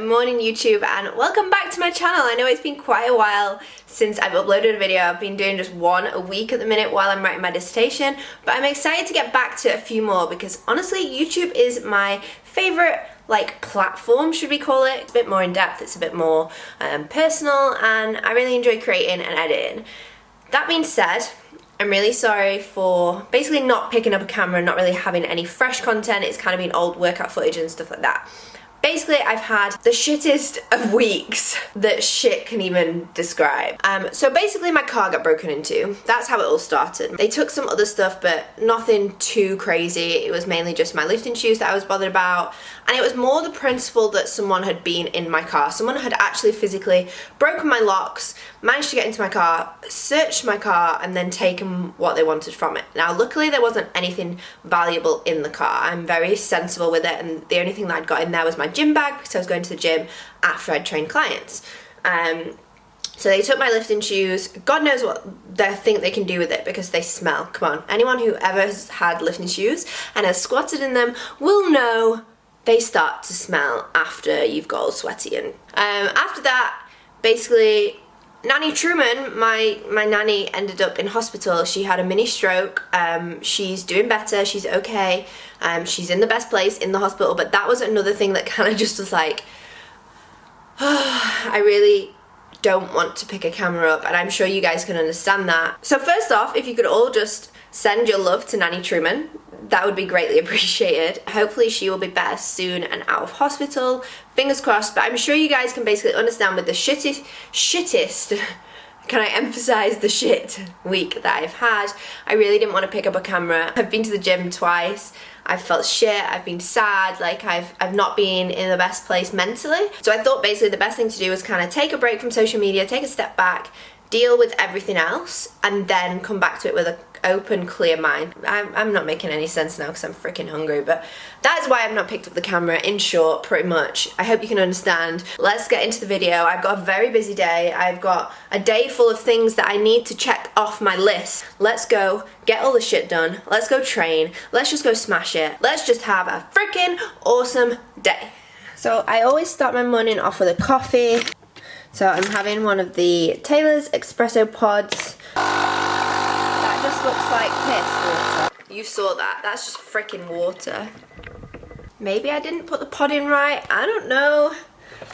morning YouTube and welcome back to my channel. I know it's been quite a while since I've uploaded a video. I've been doing just one a week at the minute while I'm writing my dissertation, but I'm excited to get back to a few more because honestly YouTube is my favorite platform, should we call it. It's a bit more in depth, it's a bit more personal, and I really enjoy creating and editing. That being said, I'm really sorry for basically not picking up a camera and not really having any fresh content. It's kind of been old workout footage and stuff like that. Basically, I've had the shittest of weeks that shit can even describe. So basically my car got broken into. That's how it all started. They took some other stuff, but nothing too crazy. It was mainly just my lifting shoes that I was bothered about. And it was more the principle that someone had been in my car. Someone had actually physically broken my locks, managed to get into my car, searched my car, and then taken what they wanted from it. Now, luckily there wasn't anything valuable in the car. I'm very sensible with it, and the only thing that I'd got in there was my gym bag because I was going to the gym after I'd trained clients. So they took my lifting shoes. God knows what they think they can do with it because they smell. Come on, anyone who ever has had lifting shoes and has squatted in them will know they start to smell after you've got all sweaty. And after that, basically, Nanny Truman, my nanny, ended up in hospital. She had a mini stroke. She's doing better, she's okay. She's in the best place in the hospital, but that was another thing that kind of just was like, I really don't want to pick a camera up, and I'm sure you guys can understand that. So first off, if you could all just send your love to Nanny Truman, that would be greatly appreciated. Hopefully she will be better soon and out of hospital. Fingers crossed, but I'm sure you guys can basically understand with the shittest, can I emphasize the shit week that I've had, I really didn't want to pick up a camera. I've been to the gym twice. I've felt shit, I've been sad, I've not been in the best place mentally. So I thought basically the best thing to do was kind of take a break from social media, take a step back, deal with everything else, and then come back to it with an open, clear mind. I'm not making any sense now because I'm freaking hungry, but that is why I've not picked up the camera, in short, pretty much. I hope you can understand. Let's get into the video. I've got a very busy day. I've got a day full of things that I need to check off my list. Let's go get all the shit done. Let's go train. Let's just go smash it. Let's just have a freaking awesome day. So I always start my morning off with a coffee. So I'm having one of the Taylor's espresso pods. That just looks like piss water. You saw that. That's just freaking water. Maybe I didn't put the pod in right. I don't know.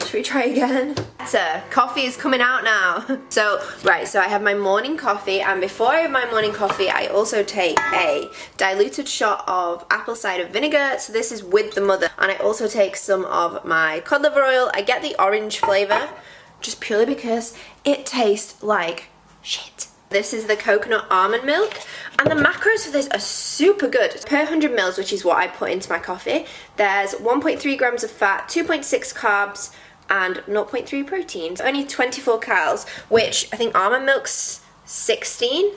Should we try again? Better. Coffee is coming out now. So I have my morning coffee, and before I have my morning coffee, I also take a diluted shot of apple cider vinegar. So this is with the mother. And I also take some of my cod liver oil. I get the orange flavor, just purely because it tastes like shit. This is the coconut almond milk, and the macros for this are super good. Per 100 mils, which is what I put into my coffee, there's 1.3 grams of fat, 2.6 carbs, and 0.3 protein. Only 24 calories, which I think almond milk's 16.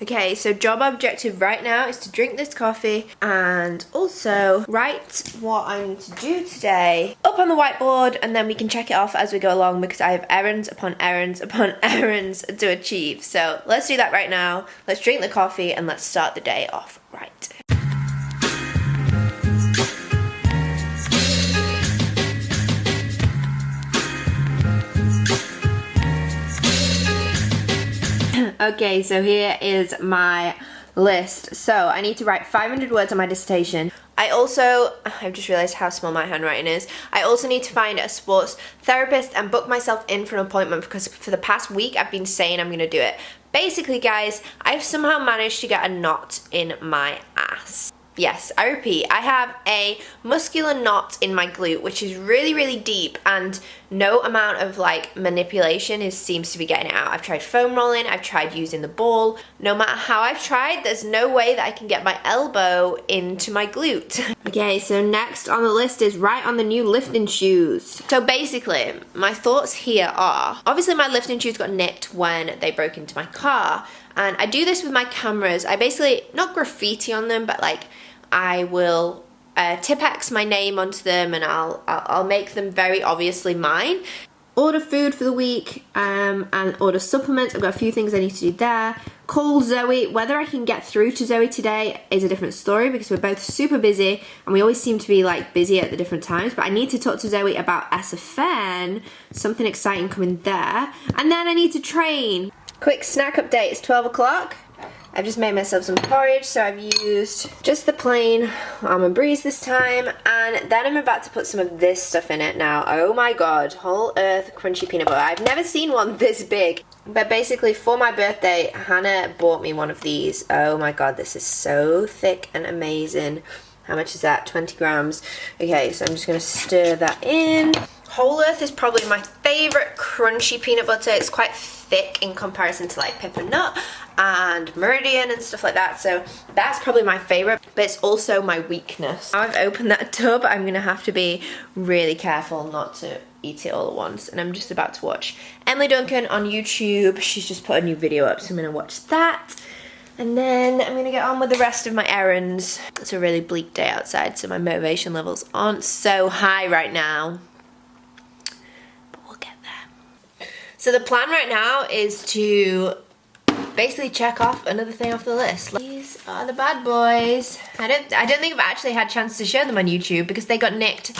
Okay, so job objective right now is to drink this coffee and also write what I need to do today up on the whiteboard, and then we can check it off as we go along because I have errands upon errands upon errands to achieve. So let's do that right now. Let's drink the coffee and let's start the day off right. Okay, so here is my list. So I need to write 500 words on my dissertation. I've just realised how small my handwriting is. I also need to find a sports therapist and book myself in for an appointment because for the past week I've been saying I'm going to do it. Basically, guys, I've somehow managed to get a knot in my ass. Yes, I repeat, I have a muscular knot in my glute, which is really, really deep, and no amount of manipulation seems to be getting it out. I've tried foam rolling, I've tried using the ball. No matter how I've tried, there's no way that I can get my elbow into my glute. Okay, so next on the list is write on the new lifting shoes. So basically, my thoughts here are, obviously my lifting shoes got nicked when they broke into my car, and I do this with my cameras. I basically, not graffiti on them, but I will Tipp-Ex my name onto them, and I'll make them very obviously mine. Order food for the week and order supplements. I've got a few things I need to do there. called Zoe. Whether I can get through to Zoe today is a different story because we're both super busy and we always seem to be like busy at the different times. But I need to talk to Zoe about SFN, something exciting coming there. And then I need to train. Quick snack update, it's 12 o'clock. I've just made myself some porridge, so I've used just the plain Almond Breeze this time, and then I'm about to put some of this stuff in it now. Oh my god, Whole Earth Crunchy Peanut Butter. I've never seen one this big. But basically, for my birthday, Hannah bought me one of these. Oh my god, this is so thick and amazing. How much is that? 20 grams. Okay, so I'm just going to stir that in. Whole Earth is probably my favourite crunchy peanut butter. It's quite thick in comparison to like Peppermint and Meridian and stuff like that, so that's probably my favourite, but it's also my weakness. Now I've opened that tub, I'm going to have to be really careful not to eat it all at once, and I'm just about to watch Emily Duncan on YouTube. She's just put a new video up, so I'm going to watch that. And then I'm going to get on with the rest of my errands. It's a really bleak day outside, so my motivation levels aren't so high right now. But we'll get there. So the plan right now is to basically check off another thing off the list. These are the bad boys. I don't think I've actually had a chance to show them on YouTube because they got nicked.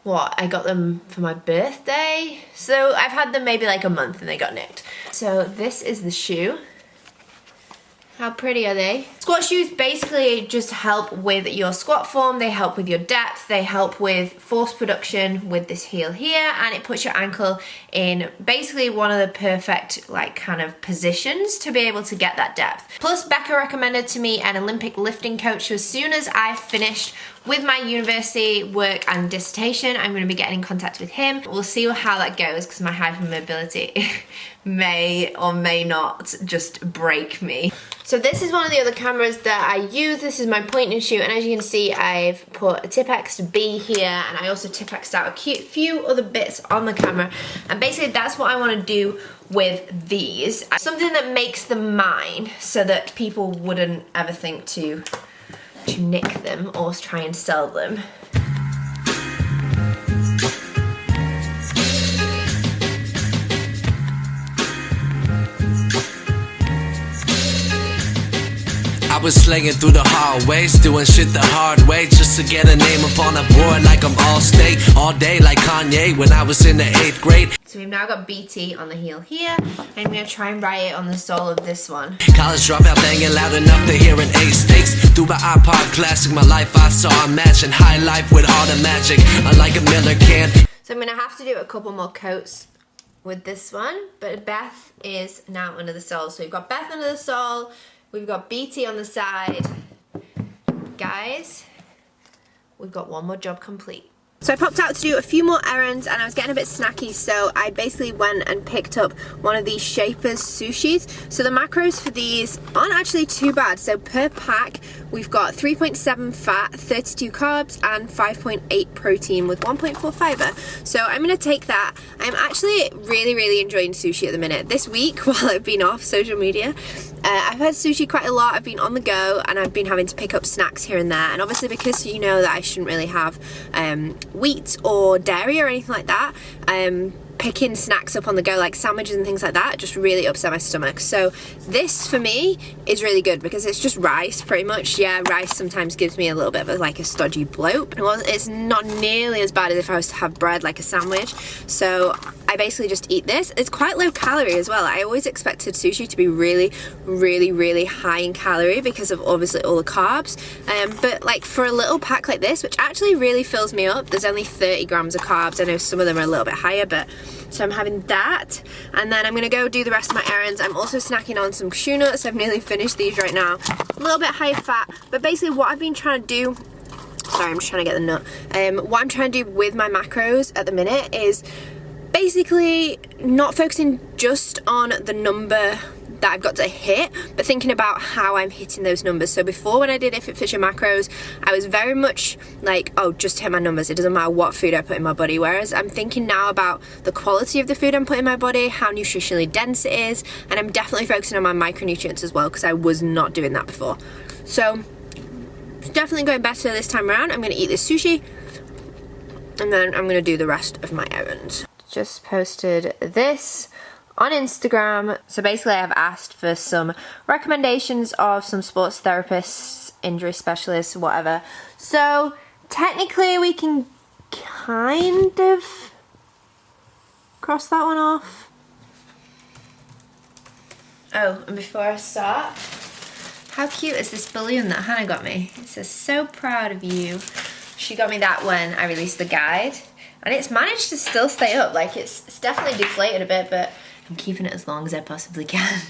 What? I got them for my birthday? So I've had them maybe like a month and they got nicked. So this is the shoe. How pretty are they? Squat shoes basically just help with your squat form, they help with your depth, they help with force production with this heel here, and it puts your ankle in basically one of the perfect like kind of positions to be able to get that depth. Plus Becca recommended to me an Olympic lifting coach, so as soon as I finished with my university work and dissertation, I'm going to be getting in contact with him. We'll see how that goes because my hypermobility may or may not just break me. So this is one of the other cameras that I use. This is my point and shoot, and as you can see, I've put a Tipex B here, and I also Tipexed out a few other bits on the camera, and basically that's what I want to do with these. Something that makes them mine so that people wouldn't ever think to nick them or try and sell them. I was slinging through the hallways, doing shit the hard way, just to get a name up on a board like I'm Allstate, all day like Kanye when I was in the 8th grade. So we've now got BT on the heel here, and I'm going to try and write it on the sole of this one. College dropout banging loud enough to hear an A stakes. Through my iPod classic, my life I saw a match, and high life with all the magic, unlike a Miller can. So I'm going to have to do a couple more coats with this one, but Beth is now under the sole. So we've got Beth under the sole, we've got BT on the side. Guys, we've got one more job complete. So I popped out to do a few more errands and I was getting a bit snacky, so I basically went and picked up one of these Shapers sushis. So the macros for these aren't actually too bad. So per pack we've got 3.7 fat, 32 carbs and 5.8 protein with 1.4 fiber. So I'm going to take that. I'm actually really enjoying sushi at the minute. This week while I've been off social media, I've had sushi quite a lot. I've been on the go and I've been having to pick up snacks here and there, and obviously because you know that I shouldn't really have wheat or dairy or anything like that, picking snacks up on the go like sandwiches and things like that just really upset my stomach. So this for me is really good because it's just rice pretty much. Yeah, rice sometimes gives me a little bit of like a stodgy bloat. Well, it's not nearly as bad as if I was to have bread like a sandwich. So I basically just eat this. It's quite low calorie as well. I always expected sushi to be really high in calorie because of obviously all the carbs, but like for a little pack like this, which actually really fills me up, there's only 30 grams of carbs. I know some of them are a little bit higher, but so I'm having that, and then I'm gonna go do the rest of my errands. I'm also snacking on some cashew nuts. I've nearly finished these right now. A little bit high fat, but basically what I've been trying to do, sorry, I'm just trying to get the nut. What I'm trying to do with my macros at the minute is basically not focusing just on the number that I've got to hit, but thinking about how I'm hitting those numbers. So before, when I did If It Fits Your Macros, I was very much like, oh, just hit my numbers, it doesn't matter what food I put in my body. Whereas I'm thinking now about the quality of the food I'm putting in my body, how nutritionally dense it is, and I'm definitely focusing on my micronutrients as well, because I was not doing that before. So it's definitely going better this time around. I'm going to eat this sushi, and then I'm going to do the rest of my errands. Just posted this on Instagram. So basically I've asked for some recommendations of some sports therapists, injury specialists, whatever. So technically we can kind of cross that one off. Oh, and before I start, how cute is this balloon that Hannah got me? It says, "So proud of you." She got me that when I released the guide, and it's managed to still stay up. Like, it's definitely deflated a bit, but I'm keeping it as long as I possibly can.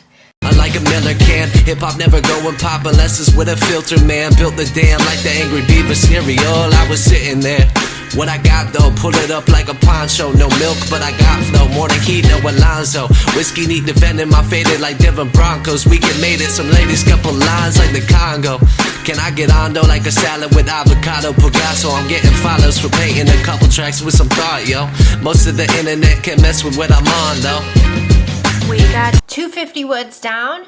Like a Miller can, hip-hop never going pop unless it's with a filter, man. Built the dam like the Angry Beaver cereal. I was sitting there. What I got though, pull it up like a poncho. No milk, but I got flow. More than Heat, no Alonzo. Whiskey neat defending my faded like Devon Broncos. We can made it, some ladies couple lines like the Congo. Can I get on though like a salad with avocado Picasso? I'm getting follows for painting a couple tracks with some thought, yo. Most of the internet can mess with what I'm on though. We got 250 words down,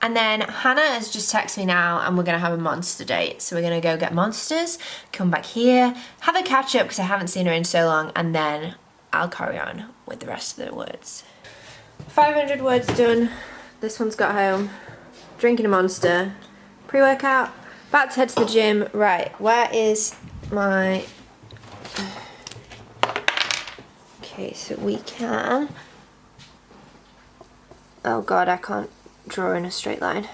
and then Hannah has just texted me now, and we're gonna have a monster date. So we're gonna go get monsters, come back here, have a catch up because I haven't seen her in so long, and then I'll carry on with the rest of the words. 500 words done. This one's got home. Drinking a monster. Pre-workout. About to head to the gym. Right, where is my... Okay, so we can... Oh god, I can't draw in a straight line.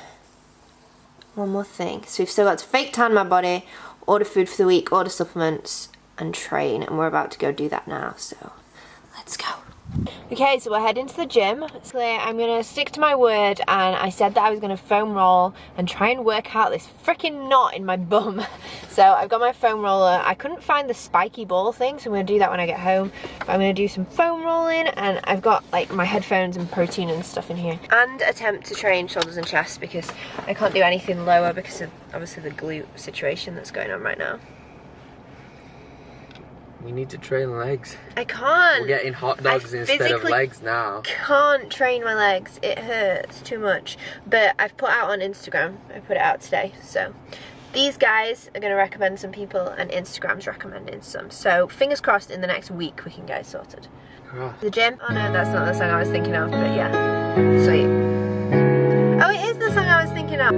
One more thing. So we've still got to fake tan my body, order food for the week, order supplements, and train. And we're about to go do that now, so let's go. Okay, so we're heading to the gym. So I'm gonna stick to my word, and I said that I was gonna foam roll and try and work out this freaking knot in my bum. So I've got my foam roller. I couldn't find the spiky ball thing, so I'm gonna do that when I get home. But I'm gonna do some foam rolling, and I've got like my headphones and protein and stuff in here. And attempt to train shoulders and chest because I can't do anything lower because of obviously the glute situation that's going on right now. We need to train legs. I can't. We're getting hot dogs instead of legs now. Can't train my legs. It hurts too much. But I've put out on Instagram. I put it out today. So these guys are going to recommend some people, and Instagram's recommending some. So fingers crossed in the next week we can get it sorted. The gym. Oh no, that's not the song I was thinking of. But yeah, sweet. Oh, it is the song I was thinking of.